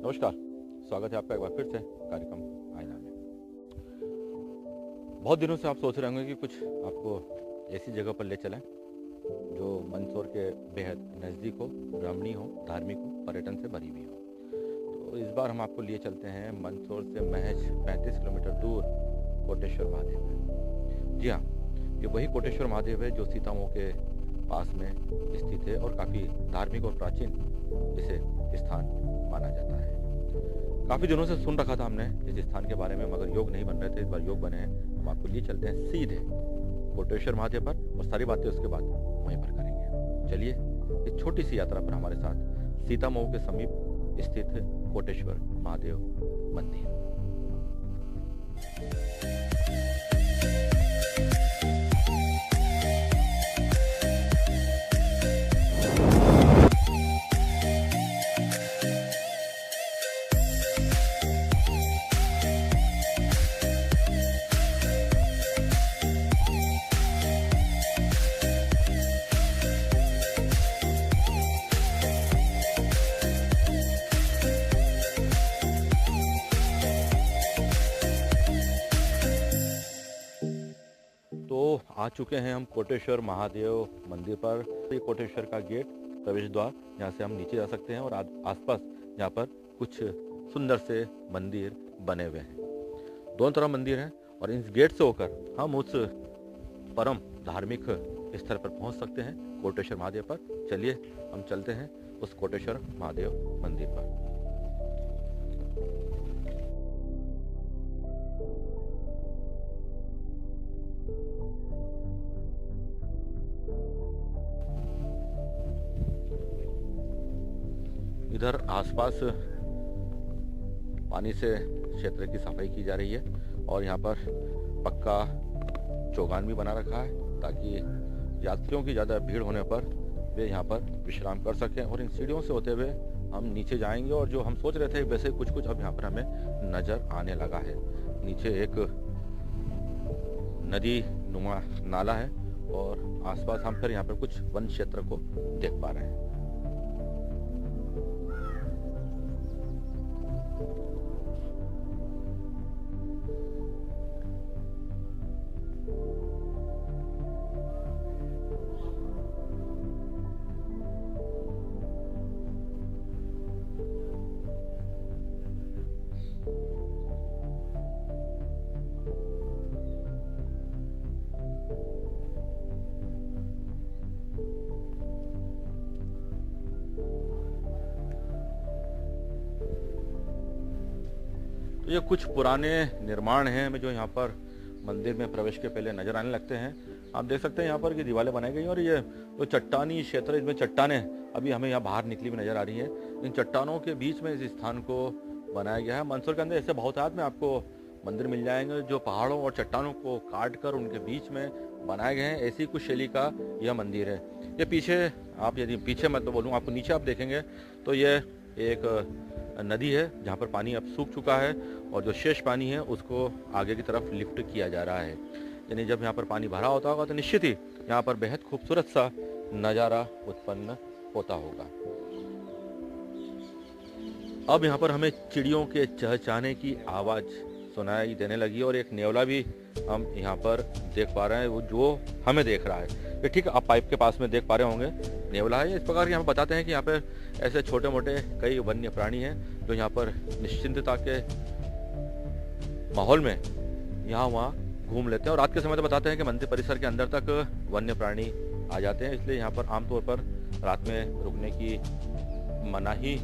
नमस्कार, स्वागत है आपका एक बार फिर से कार्यक्रम आईना में। बहुत दिनों से आप सोच रहे होंगे कि कुछ आपको ऐसी जगह पर ले चलें जो मंदसौर के बेहद नज़दीक हो, रमणीय हो, धार्मिक हो, पर्यटन से भरी हुई हो। तो इस बार हम आपको लिए चलते हैं मंदसौर से महज 35 किलोमीटर दूर कोटेश्वर महादेव है। जी हाँ, ये वही कोटेश्वर महादेव है जो सीतामऊ के पास में स्थित है और काफ़ी धार्मिक और प्राचीन इसे स्थान माना जाता है। काफ़ी दिनों से सुन रखा था हमने इस स्थान के बारे में, मगर योग नहीं बन रहे थे। इस बार योग बने हैं। हम आपको लिए चलते हैं सीधे कोटेश्वर महादेव पर और सारी बातें उसके बाद वहीं पर करेंगे। चलिए इस छोटी सी यात्रा पर हमारे साथ सीतामऊ के समीप स्थित कोटेश्वर महादेव मंदिर। तो आ चुके हैं हम कोटेश्वर महादेव मंदिर पर। ये कोटेश्वर का गेट, प्रवेश द्वार, यहाँ से हम नीचे जा सकते हैं और आसपास यहाँ पर कुछ सुंदर से मंदिर बने हुए हैं। दोनों तरफ मंदिर हैं और इस गेट से होकर हम उस परम धार्मिक स्थल पर पहुँच सकते हैं, कोटेश्वर महादेव पर। चलिए हम चलते हैं उस कोटेश्वर महादेव मंदिर पर। इधर आसपास पानी से क्षेत्र की सफाई की जा रही है और यहाँ पर पक्का चौगान भी बना रखा है ताकि यात्रियों की ज़्यादा भीड़ होने पर वे यहाँ पर विश्राम कर सकें। और इन सीढ़ियों से होते हुए हम नीचे जाएंगे और जो हम सोच रहे थे वैसे कुछ अब यहाँ पर हमें नज़र आने लगा है। नीचे एक नदी नुमा नाला है और आसपास हम फिर यहाँ पर कुछ वन क्षेत्र को देख पा रहे हैं। तो ये कुछ पुराने निर्माण हैं जो यहाँ पर मंदिर में प्रवेश के पहले नजर आने लगते हैं। आप देख सकते हैं यहाँ पर कि दीवारें बनाई गई और ये जो चट्टानी क्षेत्र है, इसमें चट्टानें अभी हमें यहाँ बाहर निकली हुई नजर आ रही है। इन चट्टानों के बीच में इस स्थान को बनाया गया है। मंदसौर के अंदर ऐसे बहुतायत में आपको मंदिर मिल जाएंगे जो पहाड़ों और चट्टानों को काट कर उनके बीच में बनाए गए हैं। ऐसी कुछ शैली का यह मंदिर है। ये पीछे आप, यदि पीछे मैं तो बोलूँ, आपको नीचे आप देखेंगे तो ये एक नदी है जहाँ पर पानी अब सूख चुका है और जो शेष पानी है उसको आगे की तरफ लिफ्ट किया जा रहा है। यानी जब यहाँ पर पानी भरा होता होगा तो निश्चित ही यहाँ पर बेहद खूबसूरत सा नज़ारा उत्पन्न होता होगा। अब यहाँ पर हमें चिड़ियों के चहचहाने की आवाज़ सुनाई देने लगी और एक नेवला भी हम यहाँ पर देख पा रहे हैं, वो जो हमें देख रहा है। ये ठीक आप पाइप के पास में देख पा रहे होंगे, नेवला है। इस प्रकार के हम बताते हैं कि यहाँ पर ऐसे छोटे मोटे कई वन्य प्राणी हैं जो यहाँ पर निश्चिंतता के माहौल में यहाँ वहाँ घूम लेते हैं। और रात के समय तो बताते हैं कि मंदिर परिसर के अंदर तक वन्य प्राणी आ जाते हैं, इसलिए यहाँ पर आमतौर पर रात में रुकने की मनाही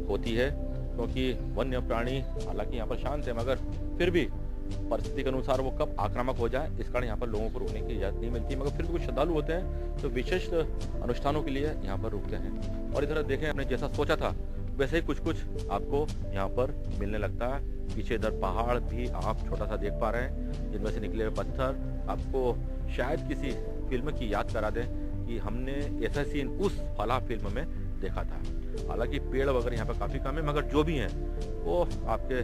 होती है, क्योंकि वन्य प्राणी हालांकि यहाँ पर शांत है मगर फिर भी परिस्थिति के अनुसार वो कब आक्रामक हो जाए इस कारण यहाँ पर लोगों को रुकने की इजाज़त नहीं मिलती। मगर फिर भी कुछ श्रद्धालु होते हैं तो विशेष अनुष्ठानों के लिए यहाँ पर रुकते हैं। और इधर देखें, हमने जैसा सोचा था वैसे ही कुछ आपको यहाँ पर मिलने लगता है। पीछे इधर पहाड़ भी आप छोटा सा देख पा रहे हैं, जिनमें से निकले हुए पत्थर आपको शायद किसी फिल्म की याद करा दें कि हमने ऐसा सीन उस फला फिल्म में देखा था। हालांकि पेड़ वगैरह यहाँ पर काफ़ी कम है, मगर जो भी हैं वो आपके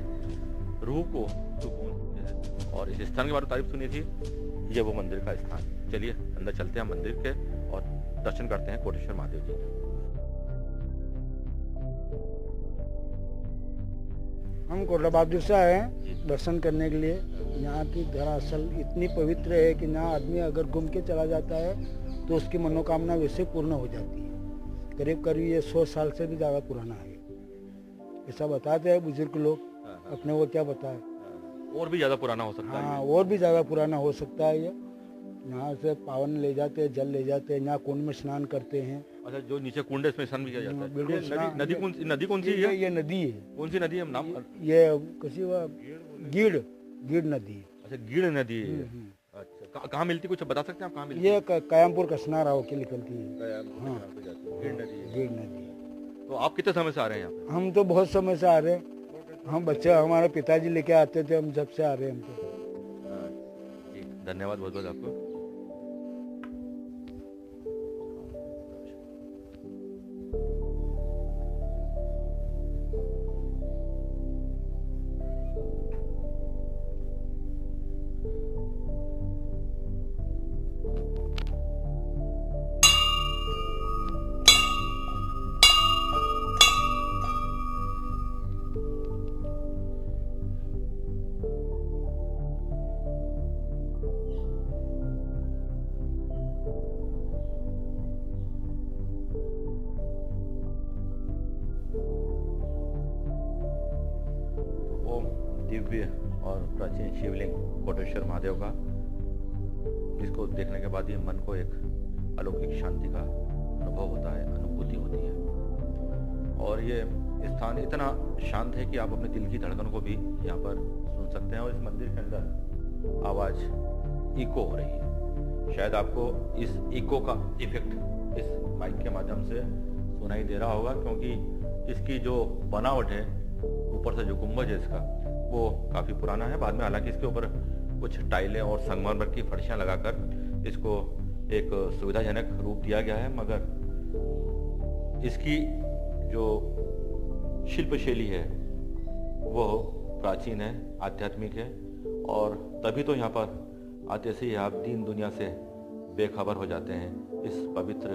रूह को सुकून देते हैं। और इस स्थान के बारे में तारीफ सुनी थी, ये वो मंदिर का स्थान। चलिए अंदर चलते हैं मंदिर के और दर्शन करते हैं कोटेश्वर महादेव जी के। हम कोटला बहादुर से आए हैं दर्शन करने के लिए। यहाँ की दरअसल इतनी पवित्र है कि यहाँ आदमी अगर घूम के चला जाता है तो उसकी मनोकामना वैसे पूर्ण हो जाती है। करीब करीब ये 100 साल से भी ज़्यादा पुराना है, ऐसा बताते हैं बुजुर्ग लोग। अपने वो क्या बताए, और भी ज़्यादा पुराना हो सकता है। हाँ, और भी ज़्यादा पुराना हो सकता है ये। यहाँ से पावन ले जाते हैं, जल ले जाते हैं, यहाँ कुंड में स्नान करते हैं। अच्छा, जो नीचे कुंड है इसमें स्नान भी किया जाता है। बिल्कुल। नदी कौन सी है? ये नदी है। कौन सी नदी है नाम? ये किसी गिड़ नदी है। अच्छा, गिड़ नदी है। अच्छा, कहाँ मिलती, कुछ बता सकते हैं आप कहाँ मिलती? ये कयामपुर कसनारा होके निकलती है। हाँ, गिड़ नदी। तो आप कितने समय से आ रहे हैं यहाँ पे? हम तो बहुत समय से आ रहे हैं। हम बच्चे, हमारे पिताजी लेके आते थे, हम जब से आ रहे हैं। हम तो धन्यवाद बहुत बहुत आपको। दिव्य और प्राचीन शिवलिंग कोटेश्वर महादेव का, जिसको देखने के बाद ही मन को एक अलौकिक शांति का अनुभव होता है, अनुभूति होती है। और ये स्थान इतना शांत है कि आप अपने दिल की धड़कन को भी यहाँ पर सुन सकते हैं। और इस मंदिर के अंदर आवाज़ इको हो रही है। शायद आपको इस इको का इफेक्ट इस माइक के माध्यम से सुनाई दे रहा होगा, क्योंकि इसकी जो बनावट है, ऊपर से जो गुंबज है इसका, वो काफ़ी पुराना है। बाद में हालांकि इसके ऊपर कुछ टाइलें और संगमरमर की फर्शियाँ लगाकर इसको एक सुविधाजनक रूप दिया गया है, मगर इसकी जो शिल्प शैली है वो प्राचीन है, आध्यात्मिक है। और तभी तो यहाँ पर आते से ही आप दीन दुनिया से बेखबर हो जाते हैं इस पवित्र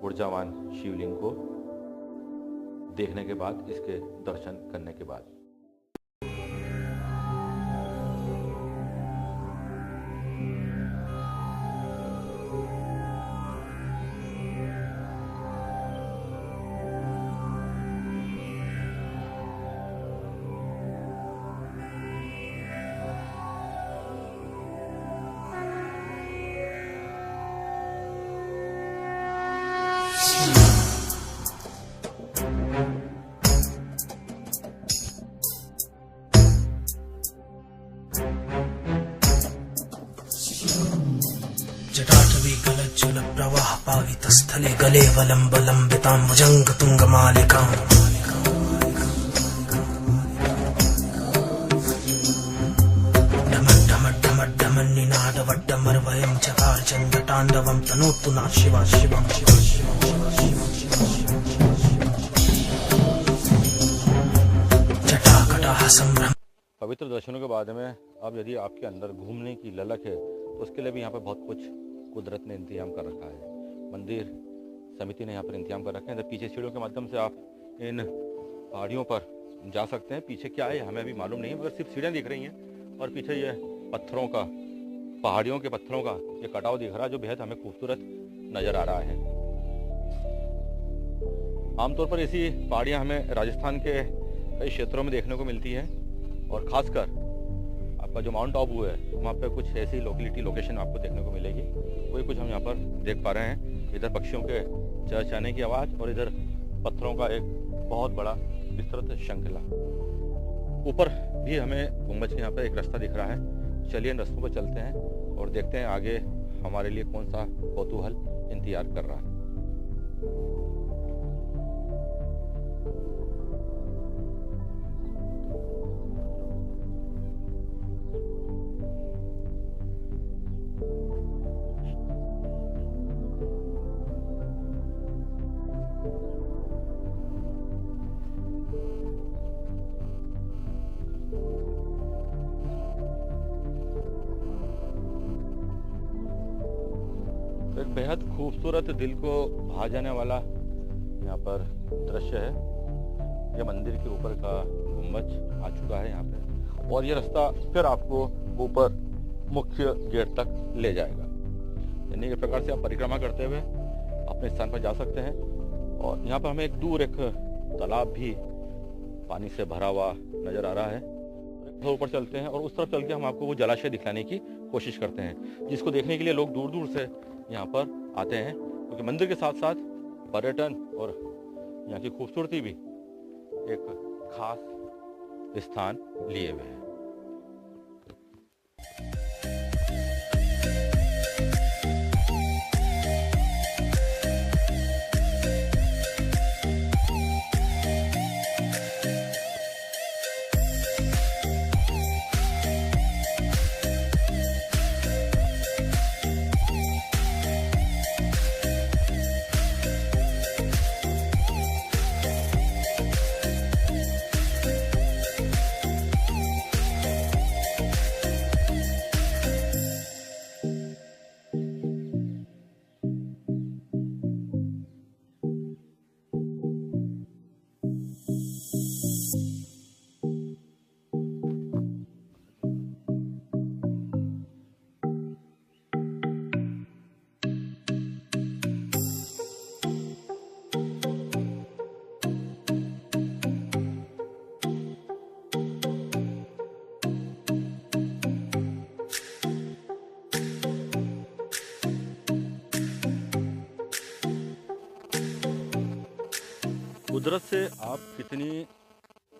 ऊर्जावान शिवलिंग को देखने के बाद, इसके दर्शन करने के बाद। जटाटवी गलज्ज्वल प्रवाह पावितस्थले गले वलम्बलम्बितां भुजङ्गतुङ्गमालिकाम् ढमड्ढमड्ढमड्ढमन्निनादवड्डमर्वयं चकारचन्द्रताण्डवं तनोतु नः शिवा शिवं शिवा जटाकटाः संभ्रम। पवित्र दर्शनों के बाद में अब यदि आपके अंदर घूमने की ललक है तो उसके लिए भी यहाँ पर बहुत कुछ कुदरत ने इंतजाम कर रखा है। मंदिर समिति ने यहाँ पर इंतजाम कर रखे हैं। तो पीछे सीढ़ियों के माध्यम से आप इन पहाड़ियों पर जा सकते हैं। पीछे क्या है हमें अभी मालूम नहीं है, मगर सिर्फ सीढ़ियाँ दिख रही हैं और पीछे ये पत्थरों का, पहाड़ियों के पत्थरों का ये कटाव दिख रहा है, जो बेहद हमें खूबसूरत नज़र आ रहा है। आमतौर पर ऐसी पहाड़ियाँ हमें राजस्थान के कई क्षेत्रों में देखने को मिलती है, और ख़ासकर आपका जो माउंट आबू है वहाँ पे कुछ ऐसी लोकेशन आपको देखने को मिलेगी। वही कुछ हम यहाँ पर देख पा रहे हैं। इधर पक्षियों के चहचहाने की आवाज़ और इधर पत्थरों का एक बहुत बड़ा विस्तृत श्रृंखला। ऊपर भी हमें गुंबज के यहाँ पर एक रास्ता दिख रहा है। चलिए इन रास्तों पर चलते हैं और देखते हैं आगे हमारे लिए कौन सा कौतूहल इंतजार कर रहा है। तो एक बेहद खूबसूरत, दिल को भा जाने वाला यहाँ पर दृश्य है। ये मंदिर के ऊपर का गुम्बज आ चुका है यहाँ पे, और ये रास्ता फिर आपको ऊपर मुख्य गेट तक ले जाएगा। यानी इस प्रकार से आप परिक्रमा करते हुए अपने स्थान पर जा सकते हैं। और यहाँ पर हमें एक दूर एक तालाब भी पानी से भरा हुआ नजर आ रहा है। तो ऊपर चलते हैं और उस तरफ चल के हम आपको वो जलाशय दिखाने की कोशिश करते हैं, जिसको देखने के लिए लोग दूर दूर से यहाँ पर आते हैं, क्योंकि मंदिर के साथ साथ पर्यटन और यहाँ की खूबसूरती भी एक खास स्थान लिए हुए हैं। कुदरत से आप कितनी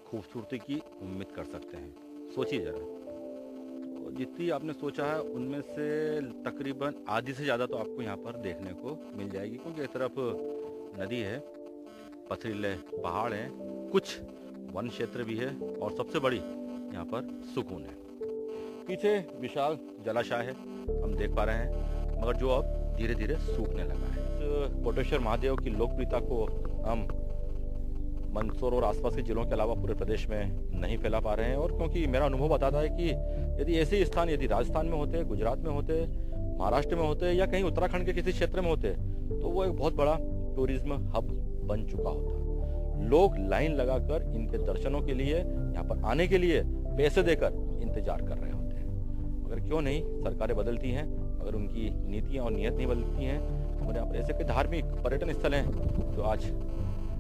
खूबसूरती की उम्मीद कर सकते हैं, सोचिए जरा। तो जितनी आपने सोचा है उनमें से तकरीबन आधी से ज़्यादा तो आपको यहाँ पर देखने को मिल जाएगी, क्योंकि एक तरफ नदी है, पथरीले पहाड़ हैं, कुछ वन क्षेत्र भी है, और सबसे बड़ी यहाँ पर सुकून है। पीछे विशाल जलाशय है हम देख पा रहे हैं, मगर जो अब धीरे धीरे सूखने लगा है। इस कोटेश्वर महादेव की लोकप्रियता को हम मंदसौर और आसपास के जिलों के अलावा पूरे प्रदेश में नहीं फैला पा रहे हैं। और क्योंकि मेरा अनुभव बताता है कि यदि ऐसे स्थान यदि राजस्थान में होते, गुजरात में होते, महाराष्ट्र में होते, या कहीं उत्तराखंड के किसी क्षेत्र में होते, तो वो एक बहुत बड़ा टूरिज्म हब बन चुका होता। लोग लाइन लगाकर इनके दर्शनों के लिए, यहाँ पर आने के लिए पैसे देकर इंतजार कर रहे होते हैं। मगर क्यों नहीं, सरकारें बदलती हैं, अगर उनकी नीतियाँ और नीयत नहीं बदलती हैं। हमारे यहाँ पर ऐसे कई धार्मिक पर्यटन स्थल हैं जो आज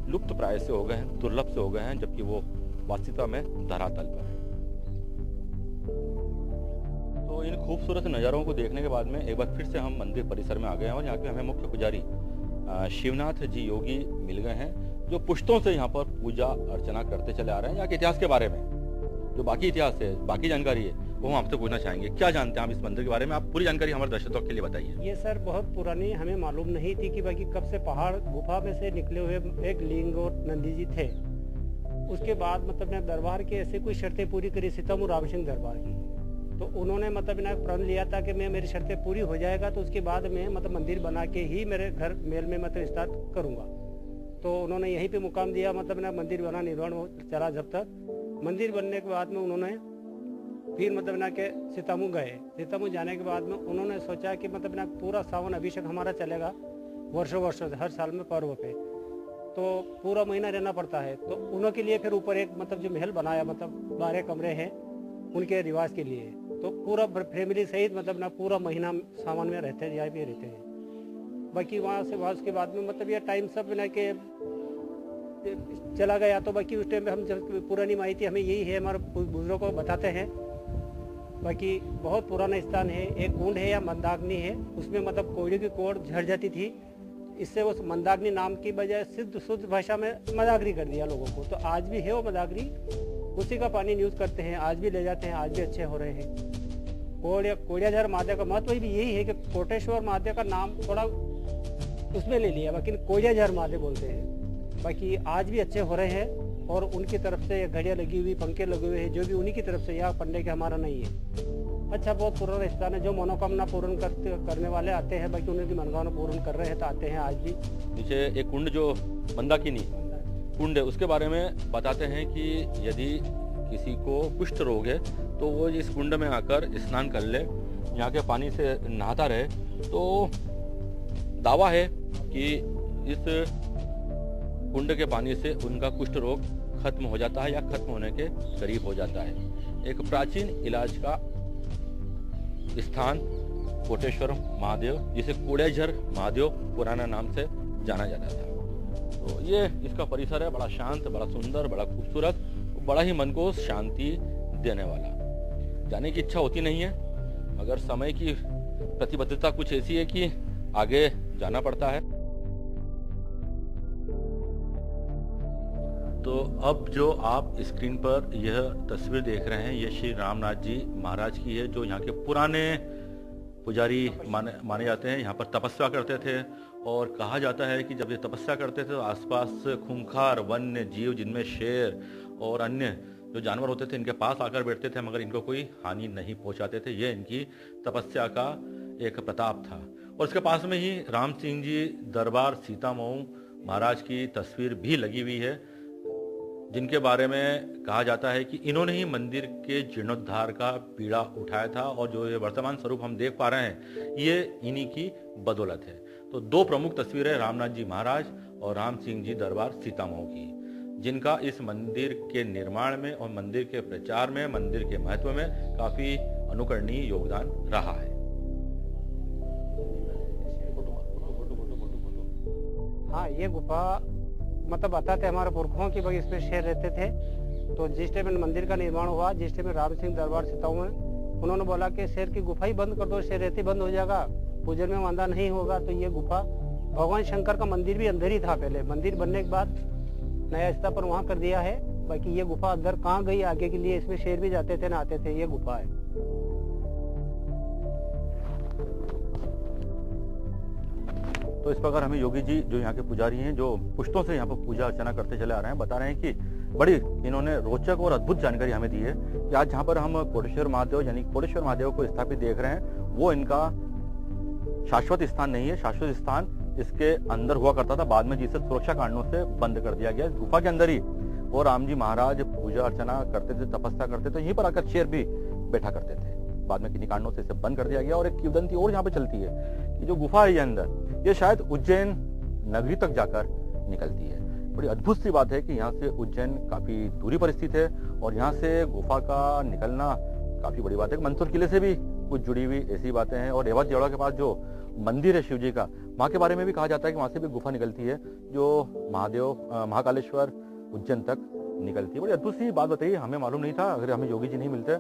लुप्त प्राय से हो गए हैं, दुर्लभ से हो गए हैं, जबकि वो वास्तविकता में धरातल पर है। तो इन खूबसूरत नज़ारों को देखने के बाद में एक बार फिर से हम मंदिर परिसर में आ गए हैं, और यहाँ के हमें मुख्य पुजारी शिवनाथ जी योगी मिल गए हैं, जो पुश्तों से यहाँ पर पूजा अर्चना करते चले आ रहे हैं। यहाँ के इतिहास के बारे में जो बाकी इतिहास है, बाकी जानकारी है, वो हम आपसे पूछना चाहेंगे। क्या जानते हैं आप इस मंदिर के बारे में? आप पूरी जानकारी हमारे दर्शकों के लिए बताइए। ये सर बहुत पुरानी, हमें मालूम नहीं थी कि बाकी कब से पहाड़ गुफा में से निकले हुए एक लिंग और नंदी जी थे। उसके बाद मतलब ने दरबार के ऐसे कोई शर्तें पूरी करी, सीतामू राम सिंह दरबार की, तो उन्होंने मतलब ना प्रण लिया था कि मैं मेरी शर्तें पूरी हो जाएगा तो उसके बाद मैं मतलब मंदिर बना के ही मेरे घर मेल में मतलब स्टार्ट करूँगा। तो उन्होंने यहीं पे मुकाम दिया, मतलब ना मंदिर बना, निर्माण चला। जब तक मंदिर बनने के बाद में उन्होंने फिर मतलब ना के सीतामू गए। सीतामू जाने के बाद में उन्होंने सोचा कि मतलब ना पूरा सावन अभिषेक हमारा चलेगा वर्षों वर्षों से, हर साल में पर्व पे, तो पूरा महीना रहना पड़ता है। तो उनके लिए फिर ऊपर एक मतलब जो महल बनाया, मतलब 12 कमरे हैं उनके रिवाज के लिए। तो पूरा फैमिली सहित मतलब ना पूरा महीना सावन में रहते हैं, यहाँ पे रहते हैं। बाकी वहाँ उसके बाद में मतलब ये टाइम सब ना के चला गया। तो बाकी उस टाइम में हम जब पुरानी माहिती हमें यही है, हमारे बुजुर्गों को बताते हैं। बाकी बहुत पुराना स्थान है। एक कुंड है या मंदाग्नि है, उसमें मतलब कोयले की कोड़ झड़ जाती थी, इससे उस मंदाग्नि नाम की बजाय शुद्ध भाषा में मदाग्नि कर दिया लोगों को। तो आज भी है वो मदाग्नि, उसी का पानी यूज करते हैं, आज भी ले जाते हैं, आज भी अच्छे हो रहे हैं। कोड़ियाझर महादेव का महत्व भी यही है कि कोटेश्वर महादेव का नाम थोड़ा उसमें ले लिया, बाकी कोड़ियाझर महादेव बोलते हैं। बाकी आज भी अच्छे हो रहे हैं, और उनकी तरफ से घड़ियाँ लगी हुई, पंखे लगे हुए हैं, जो भी उन्हीं की तरफ से, यह पंडे के हमारा नहीं है। अच्छा, बहुत पुराना स्थान है। जो मनोकामना पूर्ण करने वाले आते हैं, बाकी उनकी मनोकामना पूर्ण कर रहे हैं तो आते हैं आज भी। नीचे एक कुंड जो मंदाकिनी कुंड है, उसके बारे में बताते हैं कि यदि किसी को कुष्ठ रोग है तो वो इस कुंड में आकर स्नान कर ले, यहाँ के पानी से नहाता रहे, तो दावा है कि इस कुंड के पानी से उनका कुष्ठ रोग खत्म हो जाता है या खत्म होने के करीब हो जाता है। एक प्राचीन इलाज का स्थान कोटेश्वर महादेव, जिसे कोड़ेझर महादेव पुराना नाम से जाना जाता था। तो ये इसका परिसर है, बड़ा शांत, बड़ा सुंदर, बड़ा खूबसूरत, बड़ा ही मन को शांति देने वाला। जाने की इच्छा होती नहीं है, मगर समय की प्रतिबद्धता कुछ ऐसी है कि आगे जाना पड़ता है। तो अब जो आप स्क्रीन पर यह तस्वीर देख रहे हैं, ये श्री रामनाथ जी महाराज की है, जो यहाँ के पुराने पुजारी माने जाते हैं। यहाँ पर तपस्या करते थे और कहा जाता है कि जब ये तपस्या करते थे तो आसपास खूंखार वन्य जीव, जिनमें शेर और अन्य जो जानवर होते थे, इनके पास आकर बैठते थे, मगर इनको कोई हानि नहीं पहुंचाते थे। ये इनकी तपस्या का एक प्रताप था। और इसके पास में ही राम सिंह जी दरबार सीता मऊ महाराज की तस्वीर भी लगी हुई है, जिनके बारे में कहा जाता है कि इन्होंने ही मंदिर के जीर्णोद्धार का बीड़ा उठाया था, और जो ये वर्तमान स्वरूप हम देख पा रहे हैं, ये इन्हीं की बदौलत है। तो दो प्रमुख तस्वीरें रामनाथ जी महाराज और राम सिंह जी दरबार सीता मऊ की, जिनका इस मंदिर के निर्माण में और मंदिर के प्रचार में, मंदिर के महत्व में काफी अनुकरणीय योगदान रहा है। हाँ, ये गुफा मतलब बताते हमारे पुरखों की भाई इसमें शेर रहते थे। तो जिस टाइम मंदिर का निर्माण हुआ, जिस टाइम राम सिंह दरबार सीताऊ में, उन्होंने बोला कि शेर की गुफा ही बंद कर दो, शेर रहते बंद हो जाएगा, पूजन में वांदा नहीं होगा। तो ये गुफा भगवान शंकर का मंदिर भी अंदर ही था पहले, मंदिर बनने के बाद नया स्तर पर वहाँ कर दिया है। बाकी ये गुफा अंदर कहाँ गई आगे के लिए, इसमें शेर भी जाते थे, नहाते थे, ये गुफा है। तो इस प्रकार हमें योगी जी, जो यहाँ के पुजारी हैं, जो पुश्तों से यहाँ पर पूजा अर्चना करते चले आ रहे हैं, बता रहे हैं कि बड़ी इन्होंने रोचक और अद्भुत जानकारी हमें दी है कि आज जहाँ पर हम कोटेश्वर महादेव यानी कोटेश्वर महादेव को स्थापित देख रहे हैं, वो इनका शाश्वत स्थान नहीं है। शाश्वत स्थान इसके अंदर हुआ करता था, बाद में जिसे सुरक्षा कारणों से बंद कर दिया गया। गुफा के अंदर ही और राम जी महाराज पूजा अर्चना करते थे, तपस्या करते थे, यहीं पर आकर शेर भी बैठा करते थे। बाद में किन्हीं कारणों से इसे बंद कर दिया गया। और एक किंवदंती और यहाँ पे चलती है कि जो गुफा है ये अंदर, ये शायद उज्जैन नगरी तक जाकर निकलती है। बड़ी अद्भुत सी बात है कि यहाँ से उज्जैन काफी दूरी पर स्थित है, और यहाँ से गुफा का निकलना काफी बड़ी बात है। मंदसौर किले से भी कुछ जुड़ी हुई ऐसी बातें हैं। और रेवत जेवड़ा के पास जो मंदिर है शिव जी का, वहाँ के बारे में भी कहा जाता है कि वहाँ से भी गुफा निकलती है, जो महाकालेश्वर उज्जैन तक निकलती है। बड़ी अद्भुत सी बात बताइए, हमें मालूम नहीं था, अगर हमें योगी जी नहीं मिलते।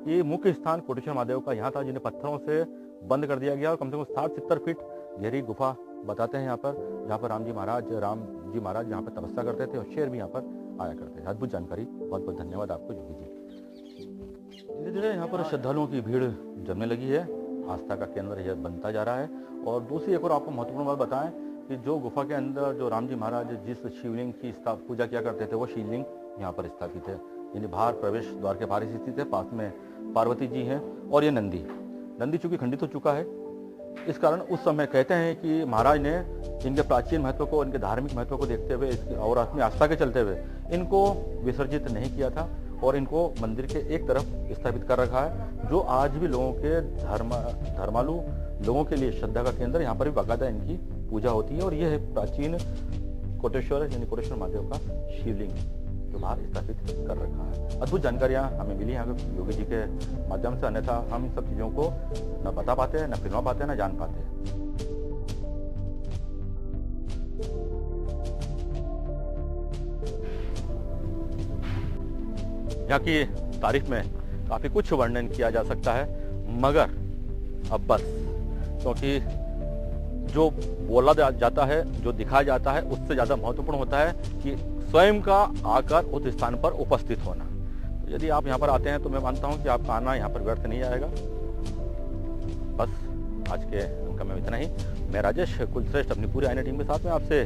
ये मुख्य स्थान कोटेश्वर महादेव का यहाँ था, जिन्हें पत्थरों से बंद कर दिया गया, और कम से कम 60-70 फीट गहरी गुफा बताते हैं यहाँ पर, जहाँ पर राम जी महाराज यहाँ पर तपस्या करते थे, और शेर भी यहाँ पर आया करते थे। अद्भुत जानकारी, बहुत बहुत धन्यवाद आपको योगी जी। धीरे धीरे यहाँ पर श्रद्धालुओं की भीड़ जमने लगी है, आस्था का केंद्र यह बनता जा रहा है। और दूसरी एक और आपको महत्वपूर्ण बात बताएं कि जो गुफा के अंदर जो राम जी महाराज जिस शिवलिंग की पूजा किया करते थे, वो शिवलिंग यहाँ पर स्थापित है, यानी बाहर प्रवेश द्वार के बाहर स्थित है। पास में पार्वती जी हैं, और ये नंदी चूंकि खंडित हो चुका है, इस कारण उस समय कहते हैं कि महाराज ने इनके प्राचीन महत्व को, इनके धार्मिक महत्व को देखते हुए और अपनी आस्था के चलते हुए इनको विसर्जित नहीं किया था, और इनको मंदिर के एक तरफ स्थापित कर रखा है, जो आज भी लोगों के धर्मालु लोगों के लिए श्रद्धा का केंद्र। यहाँ पर भी बाकायदा इनकी पूजा होती है, और यह है प्राचीन कोटेश्वर यानी कोटेश्वर महादेव का शिवलिंग जो बाहर स्थापित कर रखा है। अद्भुत जानकारियाँ हमें मिली यहाँ के योगी जी के माध्यम से, अन्यथा हम इन सब चीज़ों को न बता पाते, न फिल्मा पाते, न जान पाते। यहाँ की तारीफ में काफी कुछ वर्णन किया जा सकता है, मगर अब बस, क्योंकि जो बोला जाता है, जो दिखाया जाता है, उससे ज्यादा महत्वपूर्ण होता है कि स्वयं का आकर उस स्थान पर उपस्थित होना। तो यदि आप यहाँ पर आते हैं तो मैं मानता हूँ कि आपका आना यहाँ पर व्यर्थ नहीं आएगा। बस आज के अंक में इतना ही। मैं राजेश कुलश्रेष्ठ अपनी पूरी आईना टीम के साथ में आपसे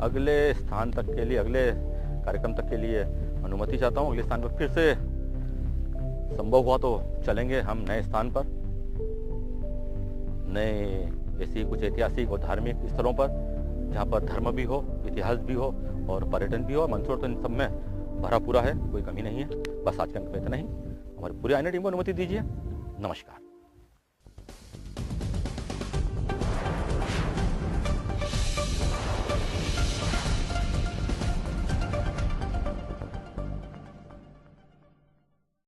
अगले स्थान तक के लिए, अगले कार्यक्रम तक के लिए अनुमति चाहता हूँ। अगले स्थान पर फिर से संभव हुआ तो चलेंगे हम नए स्थान पर, नए ऐसी कुछ ऐतिहासिक और धार्मिक स्थलों पर, जहाँ पर धर्म भी हो, इतिहास भी हो और पर्यटन भी हो। मंदसौर तो इन सब में भरा पूरा है, कोई कमी नहीं है। बस आज के अंक में इतना ही। हमारी पूरी आईना टीम को अनुमति दीजिए। नमस्कार।